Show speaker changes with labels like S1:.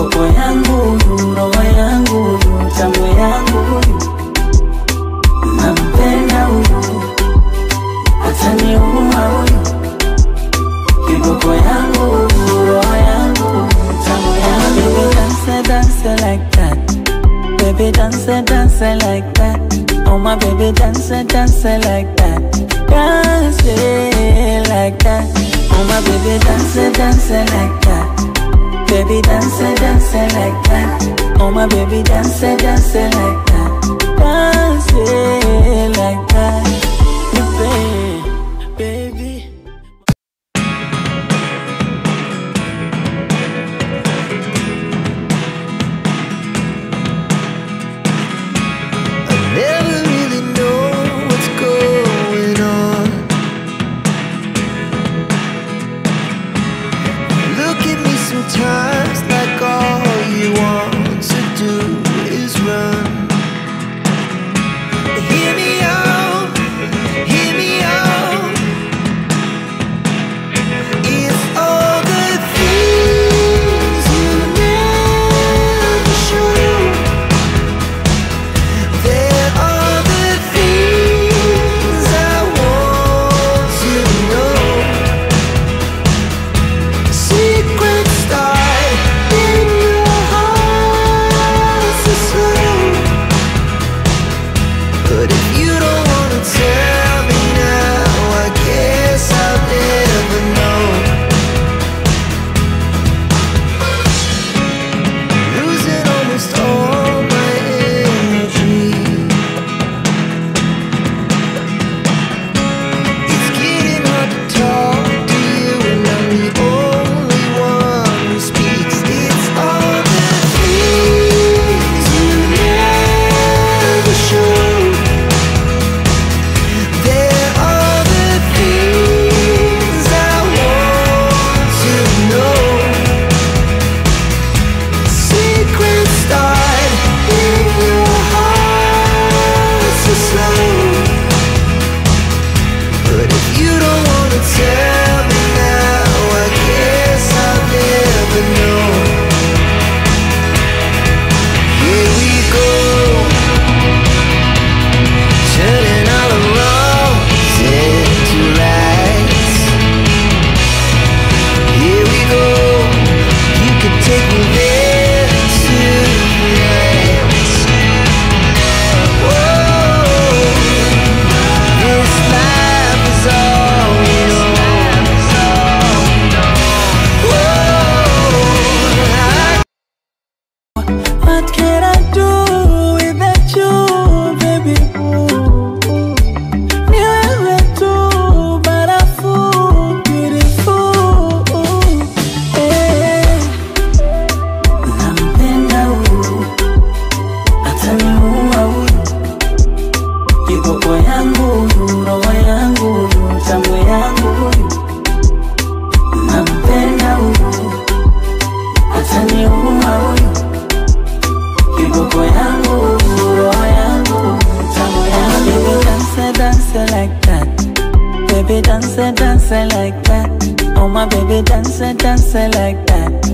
S1: kiboko yangu, roho yangu, tamu yangu, nampenda huyu, ataniua huyu, kiboko yangu, roho yangu, tamu yangu. Baby dance, dance like that. Baby dance, dance like that. Oh my baby dance, dance like that. Dance like that. Oh my baby dance, dance like that. Baby dance, dance like that. Oh my baby dance, dance like that. Dance like that. You baby.
S2: Sometimes like all you want to do is run. Hear me out, hear me out. It's all the things you never show. There are the things I want to know. Secrets start in your heart so slow. But if you don't wanna tell me now, I guess I'll never know. Losing almost all my energy. It's getting hard to talk to you, and I'm the only one who speaks. It's all the things you never show. There are the things I want to know. Secrets start in your heart so slow. But if you don't wanna tell me now, I guess I'll never know. Here we go, turning all the wrongs into rights. Here we go, you could take me there tonight. Whoa, this life is all we know. Whoa,
S1: What can I do without you, baby? Niwewe tu barafu, beautiful. Nampenda huyu, ataniua huyu, kiboko yangu, roho yangu, tamu yangu huyu. Nampenda huyu, ataniua huyu, kiboko yangu, roho yangu, tamu yangu. Baby dance, dance like that. Baby dance, dance like that. Oh my baby dance, dance like that.